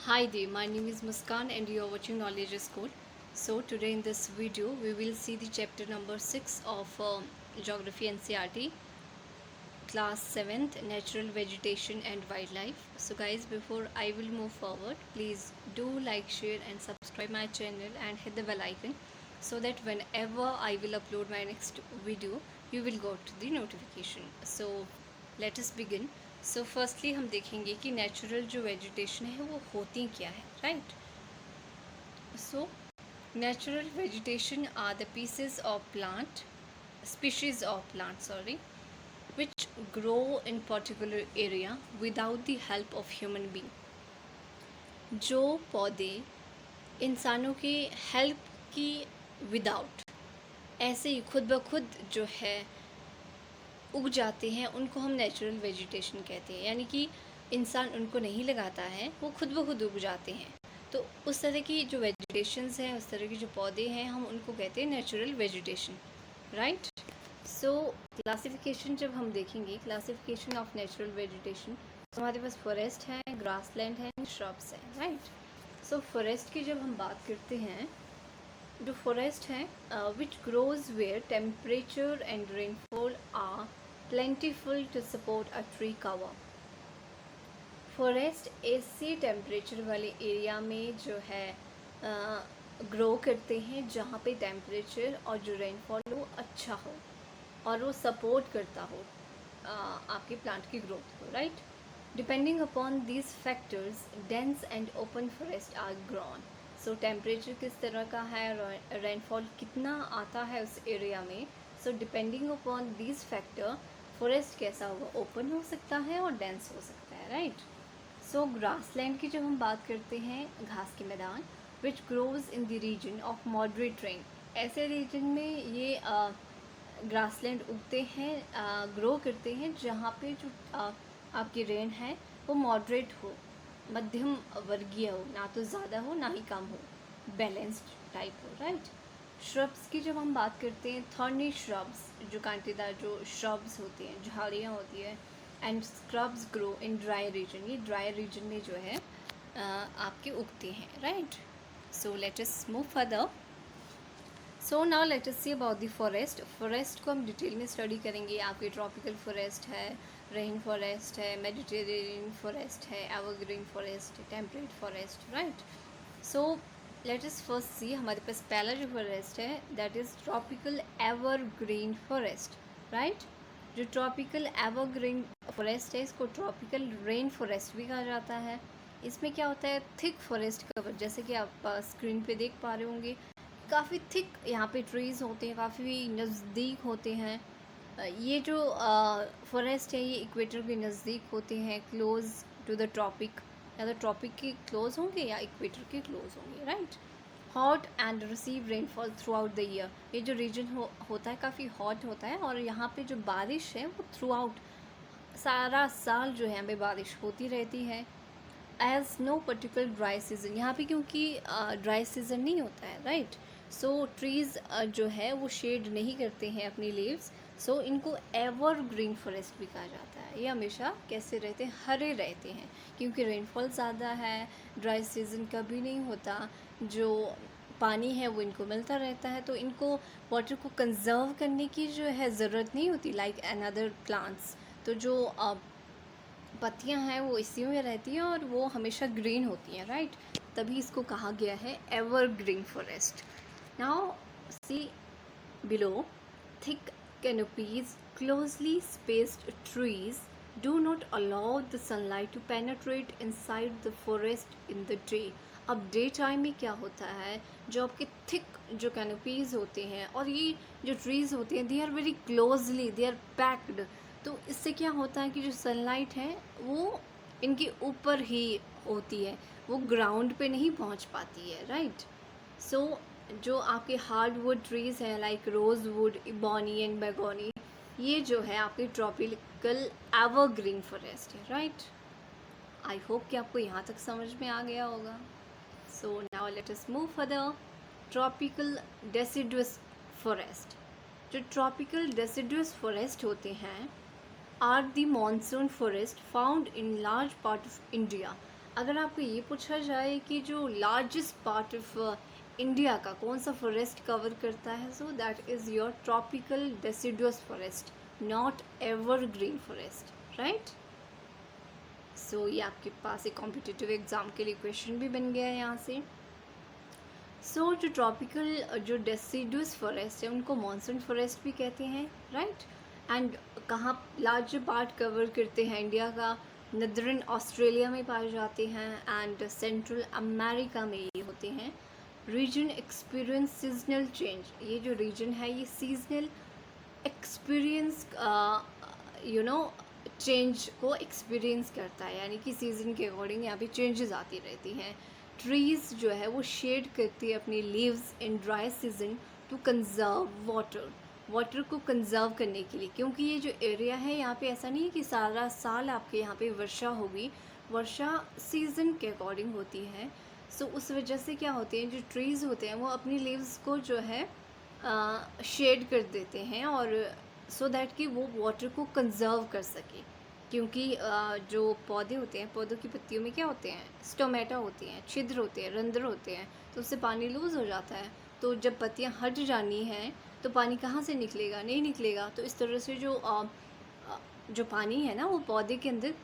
Hi there, my name is Muskan and you are watching Knowledge School. So today in this video we will see the chapter number 6 of Geography NCERT class 7th Natural Vegetation and Wildlife. So guys, before I will move forward, please do like, share and subscribe my channel and hit the bell icon so that whenever I will upload my next video you will got the notification. So let us begin. So firstly हम देखेंगे कि natural जो vegetation है वो होती क्या है, right. So natural vegetation are the pieces of plant species of plant which grow in particular area without the help of human being. जो पौधे इंसानों की हेल्प की विदाउट ऐसे ही खुद ब खुद जो है उग जाते हैं, उनको हम नेचुरल वेजिटेशन कहते हैं. यानी कि इंसान उनको नहीं लगाता है, वो खुद ब खुद उग जाते हैं. तो उस तरह की जो वेजिटेशंस हैं, उस तरह के जो पौधे हैं, हम उनको कहते हैं natural vegetation, right. So classification जब हम देखेंगे, क्लासिफिकेशन ऑफ नेचुरल वेजिटेशन, तो हमारे पास फॉरेस्ट है, ग्रासलैंड है, श्रब्स हैं, राइट. सो फॉरेस्ट की जब हम बात करते हैं, जो फॉरेस्ट है which grows where temperature and rainfall are plentiful to support a tree cover. Forest ऐसे टेम्परेचर वाले एरिया में जो है ग्रो करते हैं जहाँ पे टेम्परेचर और जो रेनफॉल वो अच्छा हो और वो सपोर्ट करता हो आपके प्लांट की ग्रोथ को, right. Depending upon these factors dense and open forest are grown. So temperature किस तरह का है, रेनफॉल कितना आता है उस एरिया में. So depending upon these factor forest कैसा होगा, ओपन हो सकता है और डेंस हो सकता है, राइट. सो ग्रासलैंड की जब हम बात करते हैं, घास के मैदान, which grows in the region of moderate rain. ऐसे रीजन में ये ग्रासलैंड उगते हैं, ग्रो करते हैं जहाँ पे जो आपकी रेन है वो मॉडरेट हो, मध्यम वर्गीय हो, ना तो ज़्यादा हो ना ही कम हो, बैलेंस्ड टाइप हो, राइट. श्रब्स की जब हम बात करते हैं, थॉर्नी श्रब्स, जो कांटेदार जो श्रब्स होती हैं, झाड़ियाँ होती है, and scrubs grow in dry region. ये ड्राई रीजन में जो है आपके उगते हैं, right. So let us move further. So now let us see about the forest. Forest को हम डिटेल में स्टडी करेंगे. आपके ट्रॉपिकल फॉरेस्ट है, रेन फॉरेस्ट है, मेडिटेरेनियन फॉरेस्ट है, evergreen forest, temperate forest, right. So let us first see, हमारे पास पहला जो फॉरेस्ट है that is tropical evergreen forest, right. जो ट्रॉपिकल एवरग्रीन फॉरेस्ट है, इसको ट्रॉपिकल रेन फॉरेस्ट भी कहा जाता है. इसमें क्या होता है, थिक फॉरेस्ट कवर, जैसे कि आप स्क्रीन पे देख पा रहे होंगे, काफ़ी थिक यहाँ पे ट्रीज़ होते हैं, काफ़ी नज़दीक होते हैं. ये जो फॉरेस्ट है ये इक्वेटर के नज़दीक होते हैं, क्लोज टू द ट्रॉपिक, या तो ट्रॉपिक के क्लोज होंगे या इक्वेटर के क्लोज होंगे, right. Hot and receive rainfall through out the year. ये जो रीजन होता है काफ़ी हॉट होता है और यहाँ पे जो बारिश है वो थ्रू आउट सारा साल जो है यहाँ पे बारिश होती रहती है. As no particular dry season, यहाँ पे क्योंकि ड्राई सीजन नहीं होता है, राइट. सो ट्रीज़ जो है वो शेड नहीं करते हैं अपनी लीव्स, सो इनको एवरग्रीन फॉरेस्ट भी कहा जाता है. ये हमेशा कैसे रहते हैं, हरे रहते हैं, क्योंकि रेनफॉल ज़्यादा है, ड्राई सीजन कभी नहीं होता, जो पानी है वो इनको मिलता रहता है, तो इनको वाटर को कंजर्व करने की जो है ज़रूरत नहीं होती लाइक अनदर प्लांट्स. तो जो पत्तियां हैं वो इसी में रहती हैं और वो हमेशा ग्रीन होती हैं, राइट. तभी इसको कहा गया है evergreen forest. Now see below, thick canopies, closely spaced trees do not allow the sunlight to penetrate inside the forest in the day. अब डे टाइम में क्या होता है, जो आपके थिक जो कैनोपीज़ होते हैं और ये जो ट्रीज़ होते हैं, they are very closely, they are packed. तो इससे क्या होता है कि जो सनलाइट है वो इनके ऊपर ही होती है, वो ग्राउंड पे नहीं पहुंच पाती है, राइट. सो जो आपके हार्डवुड ट्रीज़ हैं like rosewood, ebony and mahogany, ये जो है आपके ट्रॉपिकल एवरग्रीन फॉरेस्ट है, राइट. आई होप कि आपको यहाँ तक समझ में आ गया होगा. So now let us move further. Tropical deciduous forest. जो ट्रॉपिकल डेसिडुअस फॉरेस्ट होते हैं are the monsoon forest found in large part of India. अगर आपको ये पूछा जाए कि जो लार्जेस्ट पार्ट ऑफ इंडिया का कौन सा फॉरेस्ट कवर करता है, so that is your tropical deciduous forest, not evergreen forest, right. So ये आपके पास एक कॉम्पिटिटिव एग्ज़ाम के लिए क्वेश्चन भी बन गया है यहाँ से। सो जो ट्रॉपिकल जो डेसिडुअस फॉरेस्ट है उनको मॉनसून फॉरेस्ट भी कहते हैं, राइट। एंड कहाँ लार्ज पार्ट कवर करते हैं इंडिया का, नदरन ऑस्ट्रेलिया में पाए जाते हैं एंड सेंट्रल अमेरिका में ये होते हैं। रीजन एक्सपीरियंस सीजनल चेंज, ये जो रीजन है ये सीजनल एक्सपीरियंस चेंज को एक्सपीरियंस करता है, यानी कि सीज़न के अकॉर्डिंग यहाँ पे चेंजेस आती रहती हैं। ट्रीज़ जो है वो शेड करती है अपनी leaves in dry season two conserve water को कंजर्व करने के लिए, क्योंकि ये जो एरिया है यहाँ पे ऐसा नहीं है कि सारा साल आपके यहाँ पे वर्षा होगी, वर्षा सीज़न के अकॉर्डिंग होती है। सो उस वजह से क्या होते हैं, जो ट्रीज़ होते हैं वो अपनी लीव्स को जो है शेड कर देते हैं, और सो दैट कि वो वाटर को कंजर्व कर सके, क्योंकि जो पौधे होते हैं, पौधों की पत्तियों में क्या होते हैं, स्टोमेटा होती हैं, छिद्र होते हैं, रंध्र होते हैं, तो उससे पानी लूज़ हो जाता है। तो जब पत्तियां हट जानी हैं तो पानी कहाँ से निकलेगा, नहीं निकलेगा। तो इस तरह से जो पानी है ना वो पौधे के अंदर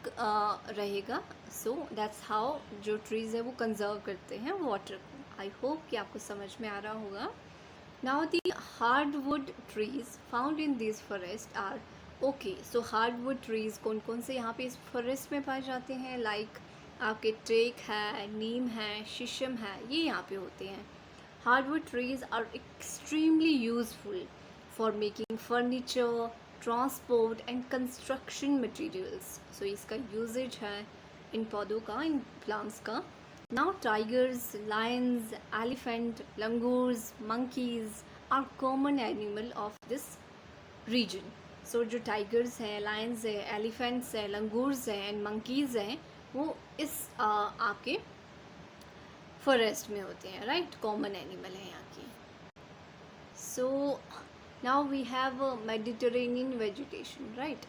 रहेगा। सो दैट्स हाउ जो ट्रीज़ है वो कंजर्व करते हैं वाटर को। आई होप कि आपको समझ में आ रहा होगा। Now the hardwood trees found in these forests are okay. So hardwood trees कौन कौन से यहाँ पे इस फॉरेस्ट में पाए जाते हैं, लाइक आपके टेक है, नीम है, शीशम है, ये यहाँ पे होते हैं। Hardwood trees are extremely useful for making furniture, transport and construction materials. So इसका यूजेज है इन पौधों का, इन प्लांट्स का। Now tigers, lions, elephant, langurs, monkeys are common animal of this region. So जो tigers हैं, lions हैं, elephants हैं, langurs हैं and monkeys हैं, वो इस आपके फॉरेस्ट में होते हैं, राइट। कॉमन एनिमल है यहाँ की। So now we have Mediterranean vegetation, right.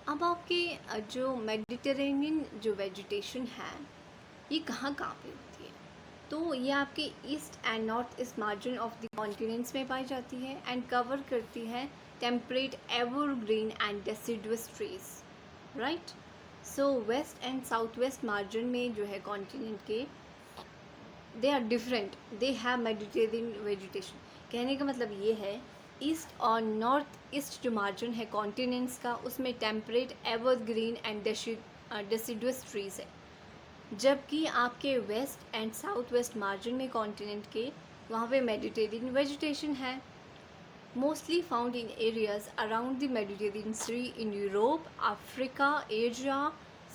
अब आपके जो मेडिटेरेनियन जो वेजिटेशन है ये कहाँ कहाँ पे होती है, तो ये आपके east and north east margin of the continents में पाई जाती है एंड कवर करती है temperate evergreen and deciduous trees, right. So west and south west margin में जो है कॉन्टिनेंट के, they are different, they have Mediterranean vegetation. कहने का मतलब ये है ईस्ट और नॉर्थ ईस्ट जो मार्जिन है कॉन्टिनेंट्स का, उसमें temperate evergreen and deciduous trees है, जबकि आपके west and south west margin में कॉन्टिनेंट के वहाँ पे मेडिटेरियन वेजिटेशन है, mostly found in areas around the Mediterranean sea in Europe, Africa, Asia.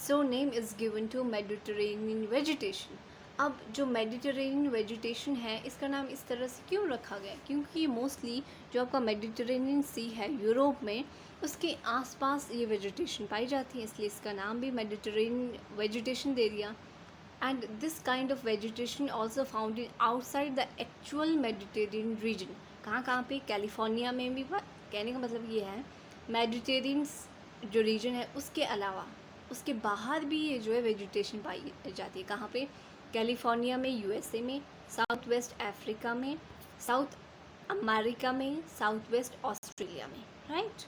So name is given to Mediterranean vegetation. अब जो मेडिटेरेनियन वेजिटेशन है इसका नाम इस तरह से क्यों रखा गया, क्योंकि ये मोस्टली जो आपका मेडिटेरेनियन सी है यूरोप में, उसके आसपास ये वेजिटेशन पाई जाती है, इसलिए इसका नाम भी मेडिटेरेनियन वेजिटेशन दे दिया। And this kind of vegetation also found in outside the actual Mediterranean reason. कहाँ कहाँ पे, कैलिफोर्निया में भी। कहने का मतलब ये है मेडिटेरियन जो रीजन है उसके अलावा उसके बाहर भी ये जो है वेजिटेशन पाई जाती है। कहाँ पे, कैलिफोर्निया में, यूएसए में, साउथ वेस्ट अफ्रीका में, साउथ अमेरिका में, साउथ वेस्ट ऑस्ट्रेलिया में, right.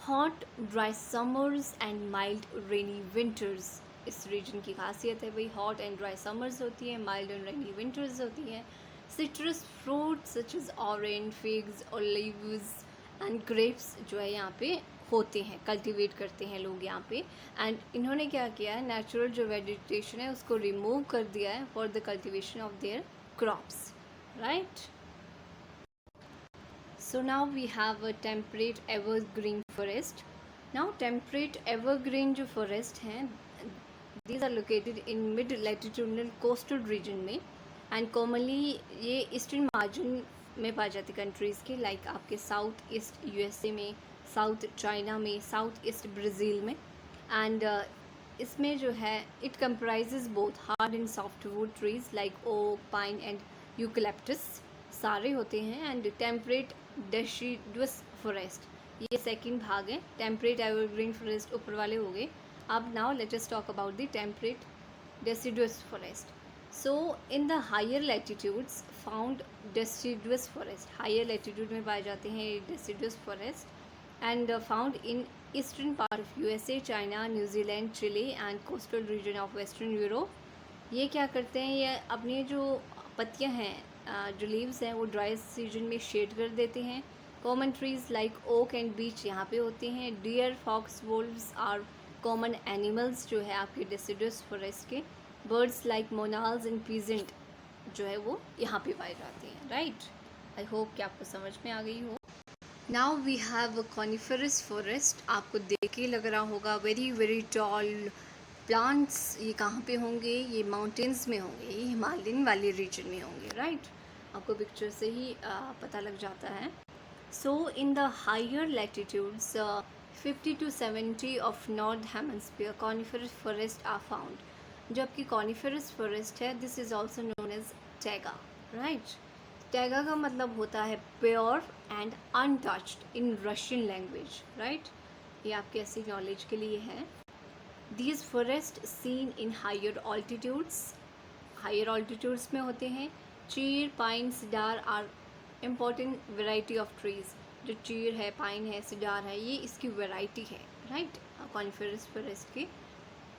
Hot dry summers and mild rainy winters इस रीजन की खासियत है भाई। हॉट एंड ड्राई समर्स होती है, माइल्ड एंड रेनी विंटर्स होती है। Citrus fruits such as orange, figs, olives and grapes जो है यहाँ पे होते हैं, कल्टीवेट करते हैं लोग यहाँ पे। एंड इन्होंने क्या किया है, नेचुरल जो वेजिटेशन है उसको रिमूव कर दिया है for the cultivation of their crops, right. So now we have a temperate evergreen forest. Now temperate evergreen जो forest हैं, these are located in mid latitudinal coastal region में, and commonly ये eastern margin में पाई जाती countries के, like आपके south east USA में, साउथ चाइना में, साउथ ईस्ट ब्राज़ील में। एंड इसमें जो है it comprises both hard and soft wood trees like oak, pine and eucalyptus सारे होते हैं। एंड टेम्परेट डेसिडुअस फॉरेस्ट ये सेकंड भाग है। टेम्परेट एवरग्रीन फॉरेस्ट ऊपर वाले हो गए। अब now let us talk about the temperate deciduous forest. So in the higher latitudes found deciduous forest, higher latitude में पाए जाते हैं deciduous forest and found in eastern part of USA, China, New Zealand, Chile and coastal region of Western Europe. ये क्या करते हैं, ये अपनी जो पत्तियां हैं जो लीव्स हैं वो ड्राई सीजन में शेड कर देते हैं. Common trees like oak and beech यहाँ पे होते हैं. Deer, fox, wolves are common animals जो है आपके डेसिडुअस फॉरेस्ट के. Birds like monals and pheasant जो है वो यहाँ पे पाए जाते हैं. राइट, आई होप कि आपको समझ में आ गई हो. Now we have coniferous forest. आपको देख के लग रहा होगा वेरी वेरी टॉल प्लांट्स. ये कहाँ पे होंगे, ये माउंटेन्स में होंगे, ये हिमालयन वाले रीजन में होंगे. राइट, आपको पिक्चर से ही पता लग जाता है. So in the higher latitudes 50 to 70 of north hemisphere coniferous forest are found. जो आपकी कॉनिफरस फॉरेस्ट है this is also known as taiga. Right, taiga का मतलब होता है pure and untouched in Russian language. Right, ये आपके ऐसी नॉलेज के लिए है. These forests seen in higher altitudes, higher altitudes में होते हैं. Chir, pine, cedar are important variety of trees. जो चीर है, पाइन है, सिडार है, ये इसकी वैरायटी है. राइट, कॉनिफरस फॉरेस्ट के.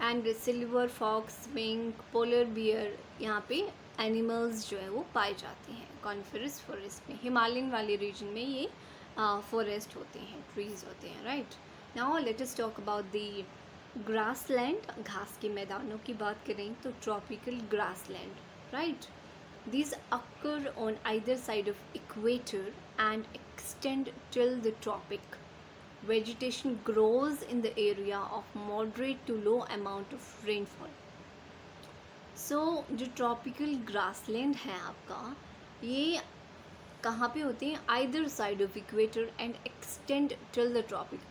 And silver fox, mink, polar bear, यहाँ पे एनिमल्स जो है वो पाए जाते हैं कॉनिफरस फॉरेस्ट में. हिमालयन वाले रीजन में ये फॉरेस्ट होते हैं, ट्रीज होते हैं. Right, now let us talk about the grassland. घास के मैदानों की बात करें तो tropical grassland. Right, these occur on either side of equator and extend till the tropic. Vegetation grows in the area of moderate to low amount of rainfall. So जो tropical grassland है आपका, ये कहाँ पे होते हैं, either side of equator and extend till the tropic.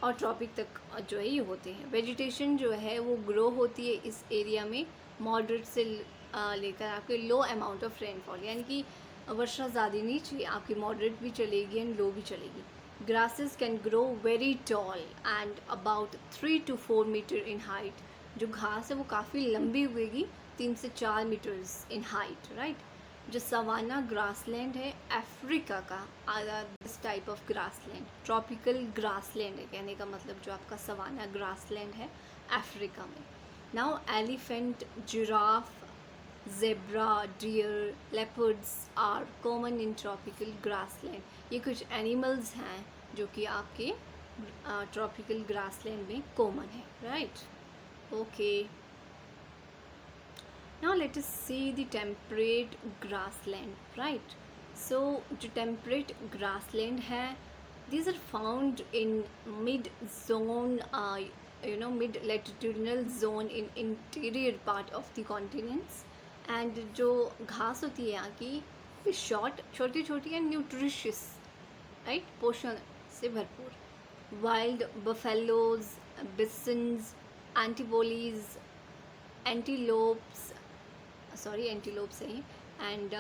और tropic तक जो है ये होते हैं. वेजिटेशन जो है वो ग्रो होती है इस एरिया में मॉडरेट से लेकर आपके लो अमाउंट ऑफ रेनफॉल, यानी कि वर्षा ज़्यादा नहीं चाहिए, आपकी मॉडरेट भी चलेगी एंड लो भी चलेगी. Grasses can grow very tall and about 3 to 4 metre in height. जो घास है वो काफ़ी लंबी हुएगी, 3 से 4 मीटर्स इन हाइट. राइट, जो सवाना ग्रासलैंड है अफ्रीका का, this type of grassland tropical grassland है. कहने का मतलब जो आपका सवाना ग्रासलैंड है अफ्रीका में. Now elephant, giraffe, zebra, deer, leopards are common in tropical grassland. ये कुछ एनिमल्स हैं जो कि आपके ट्रॉपिकल ग्रासलैंड में कॉमन है. Right, okay. Now let us see the temperate grassland. Right, so जो temperate grassland है these are found in mid zone mid latitudinal zone in interior part of the continents. and जो घास होती है यहाँ की शॉर्ट, छोटी छोटी एंड न्यूट्रिशियस. राइट, पोषण से भरपूर. वाइल्ड बफेलोज, बिसन्स, एंटीबोलीज, एंटीलोप्स है एंड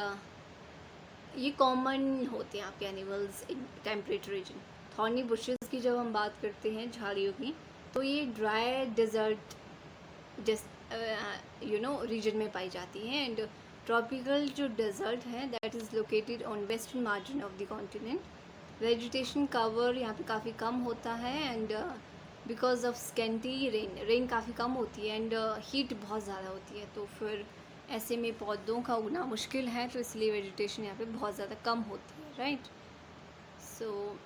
ये कॉमन होते हैं आपके animals in temperate region. Thorny bushes की जब हम बात करते हैं झाड़ियों की, तो ये ड्राई डेजर्ट रीजन में पाई जाती हैं. एंड ट्रॉपिकल जो डेजर्ट है that is located on western margin of the continent. Vegetation cover यहाँ पे काफ़ी कम होता है and because of scanty rain काफ़ी कम होती है एंड हीट बहुत ज़्यादा होती है, तो फिर ऐसे में पौधों का उगना मुश्किल है, तो इसलिए वेजिटेशन यहाँ पे बहुत ज़्यादा कम होती है. Right, so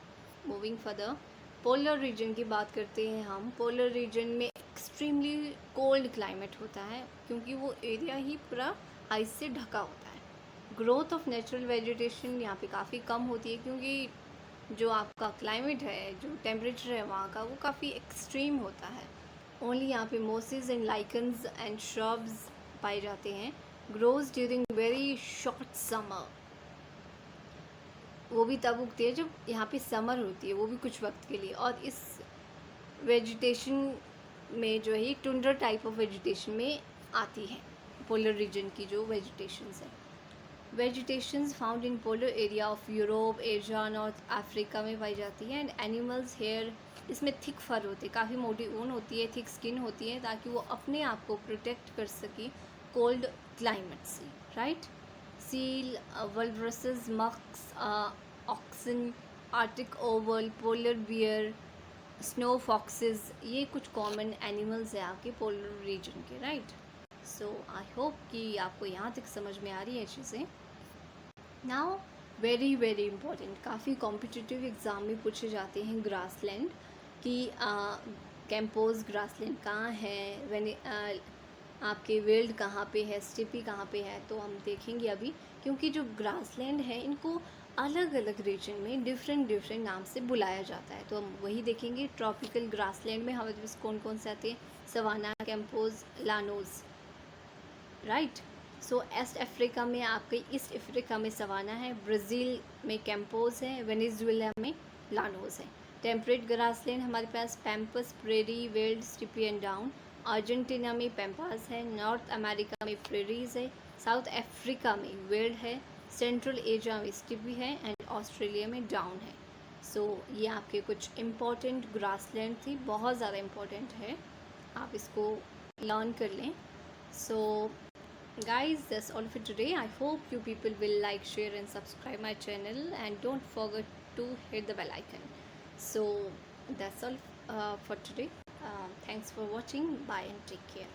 moving further, polar region की बात करते हैं हम. पोलर रीजन में एक्सट्रीमली कोल्ड क्लाइमेट होता है क्योंकि वो एरिया ही पूरा आइस से ढका होता है. ग्रोथ ऑफ नेचुरल वेजिटेशन यहाँ पे काफ़ी कम होती है क्योंकि जो आपका क्लाइमेट है, जो टेम्परेचर है वहाँ का, वो काफ़ी एक्सट्रीम होता है. ओनली यहाँ पे Moses and lichens and shrubs पाए जाते हैं. Grows during very short summer, वो भी तब उगती है जब यहाँ पे समर होती है, वो भी कुछ वक्त के लिए. और इस वेजिटेशन में जो है टुंड्रा टाइप ऑफ वेजिटेशन में आती है पोलर रीजन की जो वेजिटेशंस है. Vegetations found in polar area of Europe, Asia, north Africa में पाई जाती है. एंड एनिमल्स हेयर इसमें थिक फर होते हैं, काफ़ी मोटी ऊन होती है, थिक स्किन होती है, ताकि वो अपने आप को प्रोटेक्ट कर सके कोल्ड क्लाइमेट से, राइट। सील, वल्वरसेस, मक्स, oxen, arctic owl, polar bear, snow foxes, ये कुछ कॉमन एनिमल्स हैं आपके पोलर रीजन के, राइट। सो आई होप कि आपको यहाँ तक समझ में आ रही है चीज़ें। नाउ वेरी वेरी इंपॉर्टेंट, काफ़ी कॉम्पिटिटिव एग्ज़ाम में पूछे जाते हैं ग्रासलैंड कि कैंपोज ग्रासलैंड कहाँ है, आपके वेल्ड कहाँ पे है, स्टेपी कहाँ पे है। तो हम देखेंगे अभी, क्योंकि जो ग्रासलैंड है इनको अलग अलग रीजन में डिफरेंट नाम से बुलाया जाता है। तो हम वही देखेंगे। ट्रॉपिकल ग्रासलैंड में हमारे पास कौन कौन से आते हैं? Savanna, campos, llanos, right. So east Africa में आपके ईस्ट अफ्रीका में सवाना है, ब्राज़ील में कैंपोज है, वेनेजुएला में लानोज है। टेम्परेट ग्रासलैंड हमारे पास pampas, prairie, veld, steppe and down. Argentina में पैम्पास है, नॉर्थ अमेरिका में प्रेरीज है, साउथ अफ्रीका में वेल्ड है, सेंट्रल एशिया में स्टिपी है एंड ऑस्ट्रेलिया में डाउन है। सो ये आपके कुछ इम्पॉर्टेंट ग्रासलैंड थी, बहुत ज़्यादा इम्पॉर्टेंट है, आप इसको लर्न कर लें। सो guys, that's all for today. I hope you people will like, share and subscribe my channel, and don't forget to hit the bell icon. So that's all for today. Thanks for watching. Bye and take care.